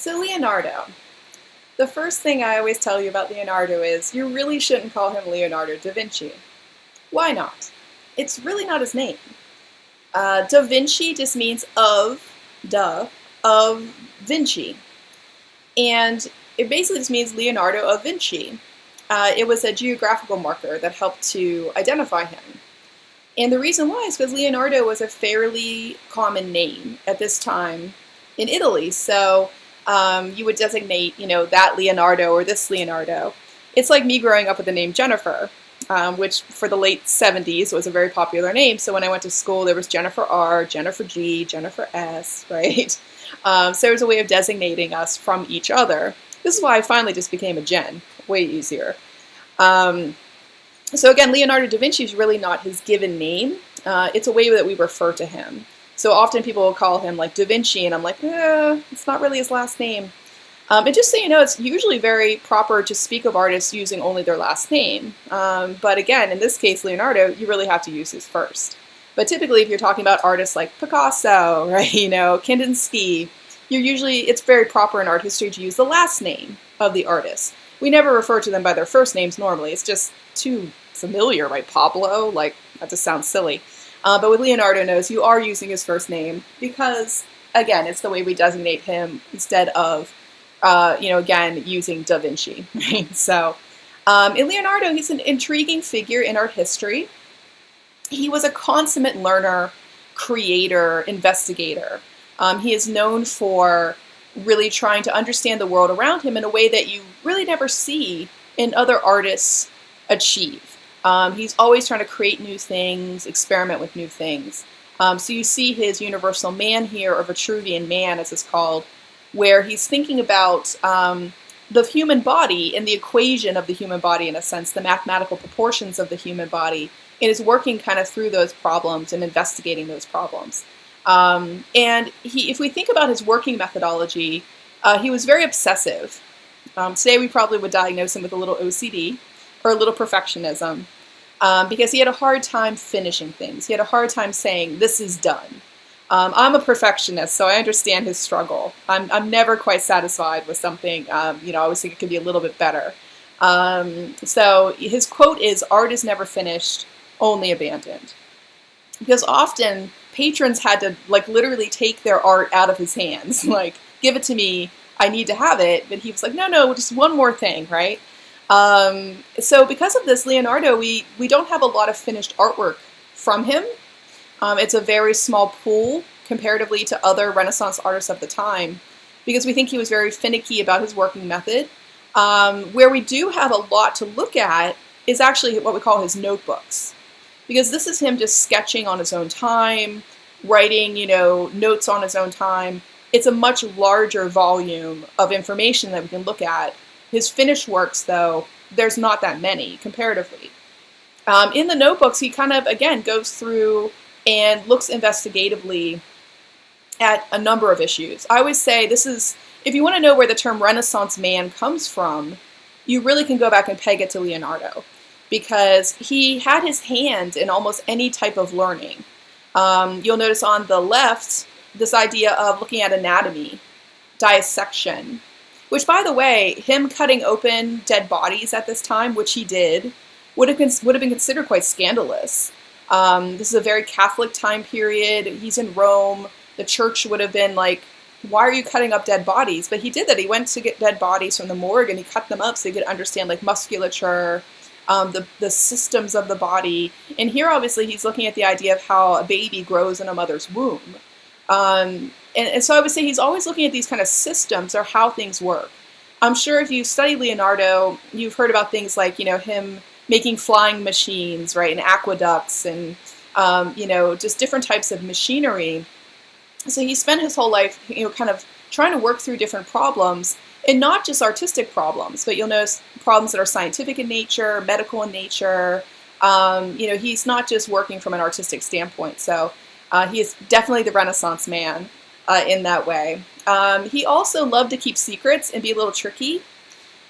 So Leonardo. The first thing I always tell you about Leonardo is you really shouldn't call him Leonardo da Vinci. Why not? It's really not his name. Da Vinci just means of Vinci. And it basically just means Leonardo of Vinci. It was a geographical marker that helped to identify him. And the reason why is because Leonardo was a fairly common name at this time in Italy. So you would designate, that Leonardo or this Leonardo. It's like me growing up with the name Jennifer, which for the late 70s was a very popular name. So when I went to school, there was Jennifer R, Jennifer G, Jennifer S, right? So there was a way of designating us from each other. This is why I finally just became a Jen, way easier. So again, Leonardo da Vinci is really not his given name. It's a way that we refer to him. So often people will call him like Da Vinci, and I'm like, it's not really his last name. And just so you know, it's usually very proper to speak of artists using only their last name. But again, in this case, Leonardo, you really have to use his first. But typically, if you're talking about artists like Picasso, right, Kandinsky, it's very proper in art history to use the last name of the artist. We never refer to them by their first names normally. It's just too familiar, right? Pablo, that just sounds silly. But with Leonardo knows you are using his first name because, again, it's the way we designate him instead of, again, using Da Vinci. Right? So in Leonardo, he's an intriguing figure in art history. He was a consummate learner, creator, investigator. He is known for really trying to understand the world around him in a way that you really never see in other artists achieve. He's always trying to create new things, experiment with new things. So you see his Universal Man here, or Vitruvian Man as it's called, where he's thinking about the human body and the equation of the human body in a sense, the mathematical proportions of the human body, and is working kind of through those problems and investigating those problems. And if we think about his working methodology, he was very obsessive. Today we probably would diagnose him with a little OCD or a little perfectionism because he had a hard time finishing things. He had a hard time saying, this is done. I'm a perfectionist, so I understand his struggle. I'm never quite satisfied with something. I always think it could be a little bit better. So his quote is, art is never finished, only abandoned. Because often patrons had to literally take their art out of his hands, give it to me, I need to have it. But he was like, no, just one more thing, right? So because of this, Leonardo, we don't have a lot of finished artwork from him. It's a very small pool comparatively to other Renaissance artists of the time, because we think he was very finicky about his working method. Where we do have a lot to look at is actually what we call his notebooks. Because this is him just sketching on his own time, writing, notes on his own time. It's a much larger volume of information that we can look at. His finished works, though, there's not that many, comparatively. In the notebooks, he kind of, again, goes through and looks investigatively at a number of issues. I always say if you want to know where the term Renaissance man comes from, you really can go back and peg it to Leonardo, because he had his hand in almost any type of learning. You'll notice on the left, this idea of looking at anatomy, dissection, which, by the way, him cutting open dead bodies at this time, which he did, would have been considered quite scandalous. This is a very Catholic time period. He's in Rome. The church would have been like, why are you cutting up dead bodies? But he did that. He went to get dead bodies from the morgue, and he cut them up so he could understand musculature, the systems of the body. And here, obviously, he's looking at the idea of how a baby grows in a mother's womb. And so I would say he's always looking at these kind of systems or how things work. I'm sure if you study Leonardo, you've heard about things like, him making flying machines, right, and aqueducts and, just different types of machinery. So he spent his whole life, kind of trying to work through different problems, and not just artistic problems, but you'll notice problems that are scientific in nature, medical in nature. He's not just working from an artistic standpoint. So he is definitely the Renaissance man in that way. He also loved to keep secrets and be a little tricky.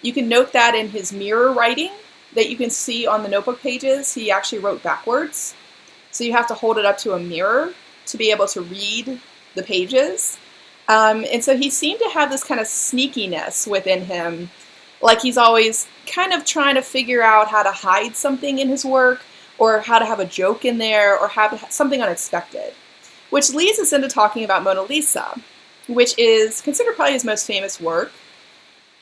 You can note that in his mirror writing that you can see on the notebook pages. He actually wrote backwards. So you have to hold it up to a mirror to be able to read the pages. And so he seemed to have this kind of sneakiness within him, like he's always kind of trying to figure out how to hide something in his work, or how to have a joke in there, or have something unexpected. Which leads us into talking about Mona Lisa, which is considered probably his most famous work.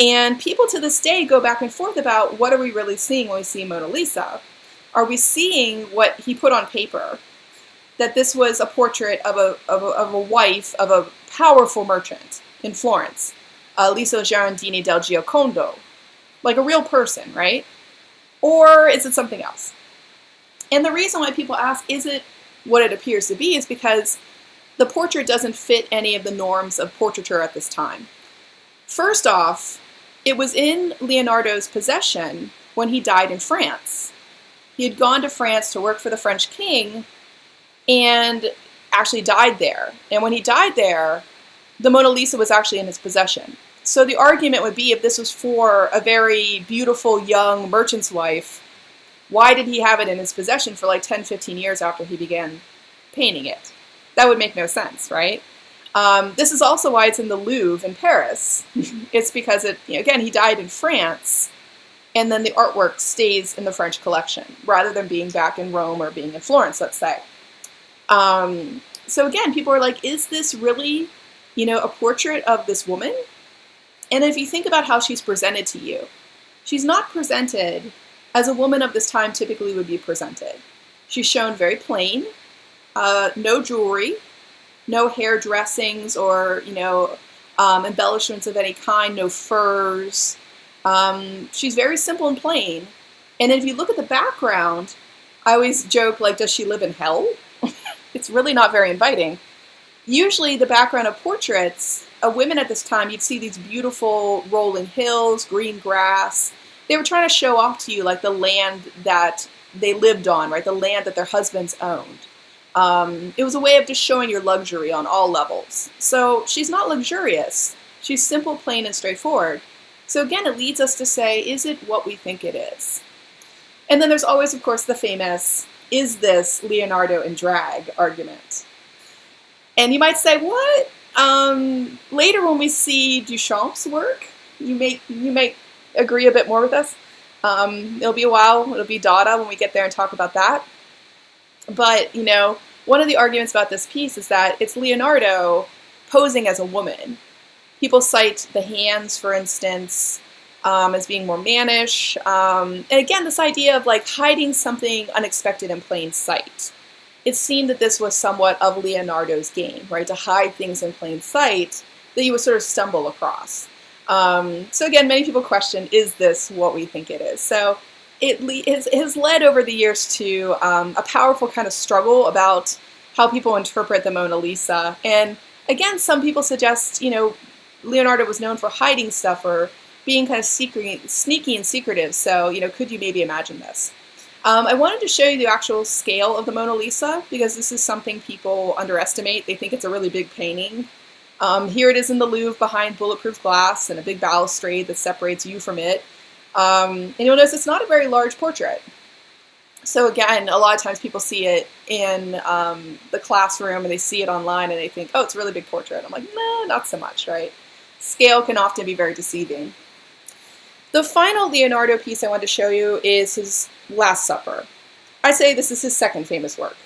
And people to this day go back and forth about, what are we really seeing when we see Mona Lisa? Are we seeing what he put on paper? That this was a portrait of a wife of a powerful merchant in Florence, Lisa Girardini del Giocondo, like a real person, right? Or is it something else? And the reason why people ask, is it what it appears to be, is because the portrait doesn't fit any of the norms of portraiture at this time. First off, it was in Leonardo's possession when he died in France. He had gone to France to work for the French king and actually died there. And when he died there, the Mona Lisa was actually in his possession. So the argument would be, if this was for a very beautiful young merchant's wife, why did he have it in his possession for like 10, 15 years after he began painting it? That would make no sense, right? This is also why it's in the Louvre in Paris. It's because again, he died in France, and then the artwork stays in the French collection, rather than being back in Rome or being in Florence, let's say. So again, people are like, is this really, a portrait of this woman? And if you think about how she's presented to you, she's not presented as a woman of this time typically would be presented. She's shown very plain, no jewelry, no hair dressings or, embellishments of any kind, no furs. She's very simple and plain. And if you look at the background, I always joke, like, does she live in hell? It's really not very inviting. Usually the background of portraits of women at this time, you'd see these beautiful rolling hills, green grass. They were trying to show off to you like the land that they lived on, right? The land that their husbands owned. It was a way of just showing your luxury on all levels. So she's not luxurious. She's simple, plain, and straightforward. So again, it leads us to say, is it what we think it is? And then there's always, of course, the famous, is this Leonardo in drag argument? And you might say, what? Later when we see Duchamp's work, you may agree a bit more with us. It'll be a while. It'll be Dada when we get there and talk about that. But, one of the arguments about this piece is that it's Leonardo posing as a woman. People cite the hands, for instance, as being more mannish. And again, this idea of like hiding something unexpected in plain sight. It seemed that this was somewhat of Leonardo's game, right? To hide things in plain sight that you would sort of stumble across. So again, many people question, is this what we think it is? So it has led over the years to a powerful kind of struggle about how people interpret the Mona Lisa. And again, some people suggest, Leonardo was known for hiding stuff or being kind of sneaky and secretive. So, could you maybe imagine this? I wanted to show you the actual scale of the Mona Lisa because this is something people underestimate. They think it's a really big painting. Here it is in the Louvre behind bulletproof glass and a big balustrade that separates you from it. And you'll notice it's not a very large portrait. So again, a lot of times people see it in the classroom and they see it online and they think, oh, it's a really big portrait. I'm like, no, not so much, right? Scale can often be very deceiving. The final Leonardo piece I want to show you is his Last Supper. I say this is his second famous work,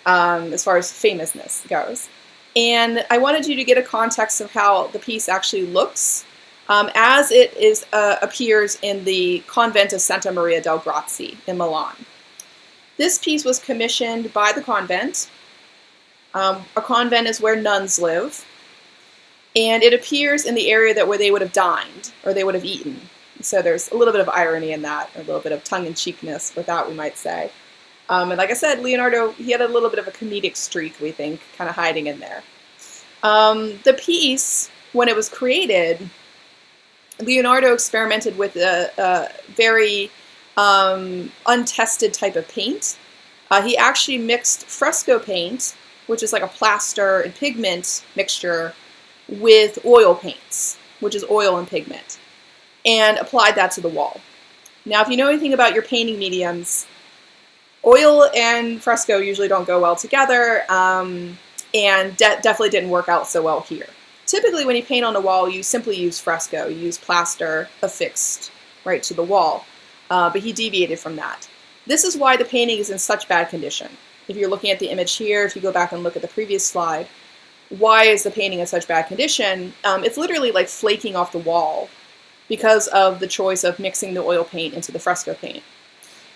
as far as famousness goes. And I wanted you to get a context of how the piece actually looks as it appears in the Convent of Santa Maria del Grazie in Milan. This piece was commissioned by the convent. A convent is where nuns live. And it appears in the area where they would have dined or they would have eaten. So there's a little bit of irony in that, or a little bit of tongue-in-cheekness with that, we might say. And like I said, Leonardo, he had a little bit of a comedic streak, we think, kind of hiding in there. The piece, when it was created, Leonardo experimented with a very untested type of paint. He actually mixed fresco paint, which is like a plaster and pigment mixture, with oil paints, which is oil and pigment, and applied that to the wall. Now, if you know anything about your painting mediums, oil and fresco usually don't go well together, and definitely didn't work out so well here. Typically, when you paint on a wall, you simply use fresco. You use plaster affixed right to the wall. But he deviated from that. This is why the painting is in such bad condition. If you're looking at the image here, if you go back and look at the previous slide, why is the painting in such bad condition? It's literally like flaking off the wall because of the choice of mixing the oil paint into the fresco paint.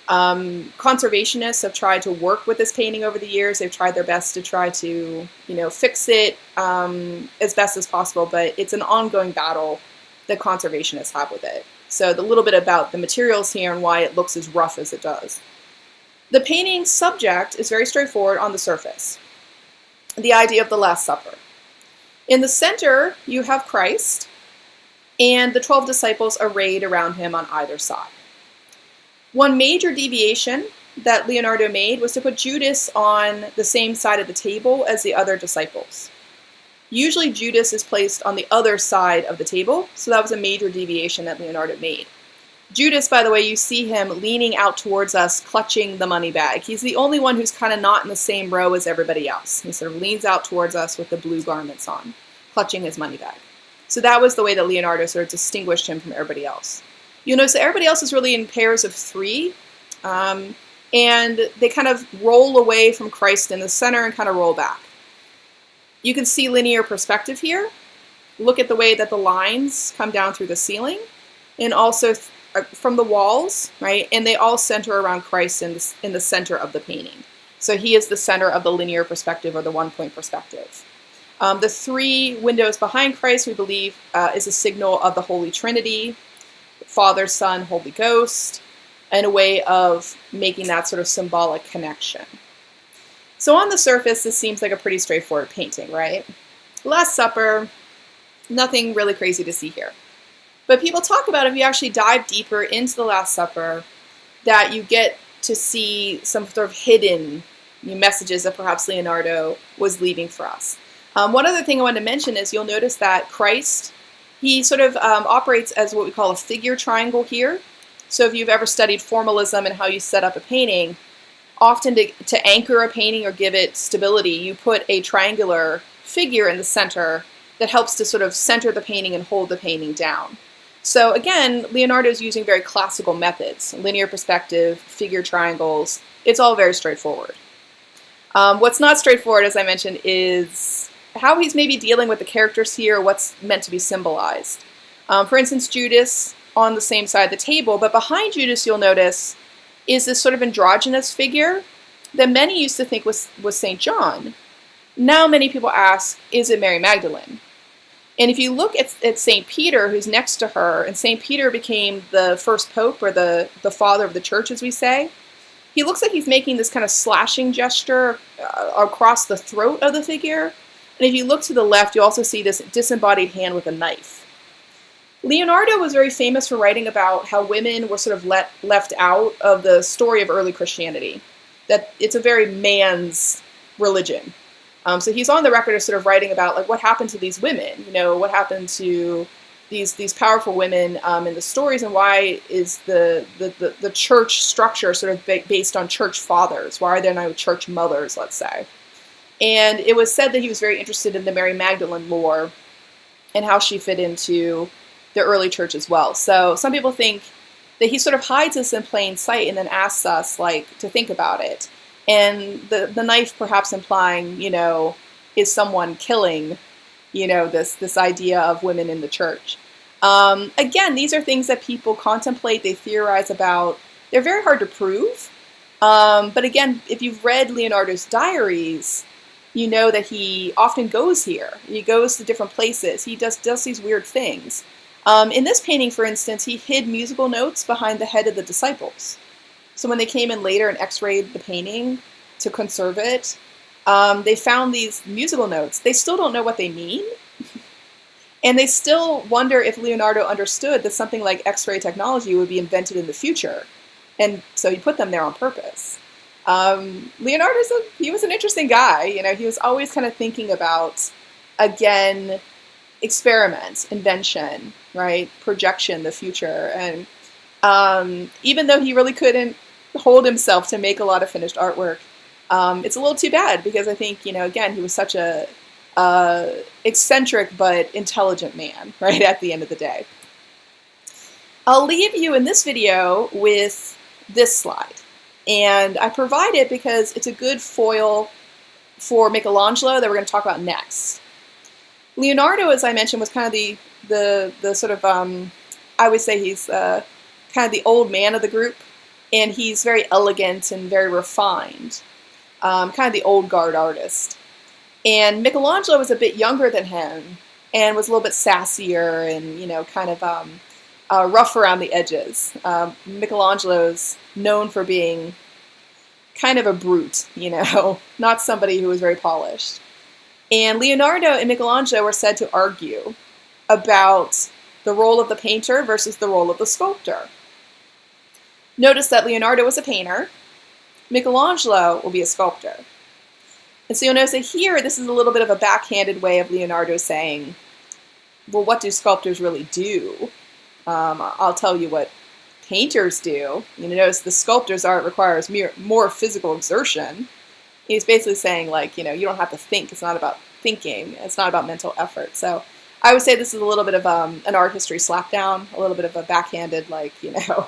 Conservationists have tried to work with this painting over the years. They've tried their best to try to, fix it as best as possible, but it's an ongoing battle that conservationists have with it. So the little bit about the materials here and why it looks as rough as it does. The painting's subject is very straightforward on the surface. The idea of the Last Supper. In the center, you have Christ and the 12 disciples arrayed around him on either side. One major deviation that Leonardo made was to put Judas on the same side of the table as the other disciples. Usually Judas is placed on the other side of the table, so that was a major deviation that Leonardo made. Judas, by the way, you see him leaning out towards us, clutching the money bag. He's the only one who's kind of not in the same row as everybody else. He sort of leans out towards us with the blue garments on, clutching his money bag. So that was the way that Leonardo sort of distinguished him from everybody else. You'll notice that everybody else is really in pairs of 3, and they kind of roll away from Christ in the center and kind of roll back. You can see linear perspective here. Look at the way that the lines come down through the ceiling, and also from the walls, right? And they all center around Christ in the center of the painting. So he is the center of the linear perspective or the one-point perspective. The 3 windows behind Christ, we believe, is a signal of the Holy Trinity, Father, Son, Holy Ghost, and a way of making that sort of symbolic connection. So on the surface, this seems like a pretty straightforward painting, right? Last Supper, nothing really crazy to see here. But people talk about, if you actually dive deeper into the Last Supper, that you get to see some sort of hidden messages that perhaps Leonardo was leaving for us. One other thing I wanted to mention is you'll notice that Christ, he sort of operates as what we call a figure triangle here. So if you've ever studied formalism and how you set up a painting, often to anchor a painting or give it stability, you put a triangular figure in the center that helps to sort of center the painting and hold the painting down. So again, Leonardo is using very classical methods, linear perspective, figure triangles. It's all very straightforward. What's not straightforward, as I mentioned, is how he's maybe dealing with the characters here, what's meant to be symbolized. For instance, Judas on the same side of the table, but behind Judas, you'll notice, is this sort of androgynous figure that many used to think was St. John. Now many people ask, is it Mary Magdalene? And if you look at St. Peter, who's next to her, and St. Peter became the first pope, or the father of the church, as we say, he looks like he's making this kind of slashing gesture across the throat of the figure. And if you look to the left, you also see this disembodied hand with a knife. Leonardo was very famous for writing about how women were sort of left out of the story of early Christianity, that it's a very man's religion. So he's on the record of sort of writing about like what happened to these women, what happened to these powerful women in the stories, and why is the church structure sort of based on church fathers? Why are there no church mothers, let's say? And it was said that he was very interested in the Mary Magdalene lore and how she fit into the early church as well. So some people think that he sort of hides this in plain sight and then asks us to think about it. And the knife perhaps implying, is someone killing, this idea of women in the church. Again, these are things that people contemplate, they theorize about. They're very hard to prove. But again, if you've read Leonardo's diaries, you know that he often goes here. He goes to different places. He does these weird things. In this painting, for instance, he hid musical notes behind the head of the disciples. So when they came in later and x-rayed the painting to conserve it, they found these musical notes. They still don't know what they mean. And they still wonder if Leonardo understood that something like x-ray technology would be invented in the future. And so he put them there on purpose. Leonardo, he was an interesting guy. He was always kind of thinking about, again, experiment, invention, right? Projection, the future. And even though he really couldn't hold himself to make a lot of finished artwork, it's a little too bad because I think, again, he was such a eccentric but intelligent man, right, at the end of the day. I'll leave you in this video with this slide. And I provide it because it's a good foil for Michelangelo that we're going to talk about next. Leonardo, as I mentioned, was kind of the sort of, I would say he's kind of the old man of the group. And he's very elegant and very refined, kind of the old guard artist. And Michelangelo was a bit younger than him and was a little bit sassier and, you know, kind of rough around the edges. Michelangelo's known for being kind of a brute, you know, not somebody who was very polished. And Leonardo and Michelangelo were said to argue about the role of the painter versus the role of the sculptor. Notice that Leonardo was a painter, Michelangelo will be a sculptor. And so you'll notice that here, this is a little bit of a backhanded way of Leonardo saying, well, what do sculptors really do? I'll tell you what painters do. You know, notice the sculptor's art requires more physical exertion. He's basically saying, like, you know, you don't have to think. It's not about thinking. It's not about mental effort. So I would say this is a little bit of an art history slapdown, a little bit of a backhanded, like, you know,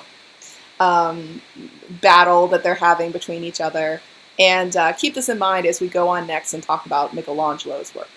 battle that they're having between each other. And keep this in mind as we go on next and talk about Michelangelo's work.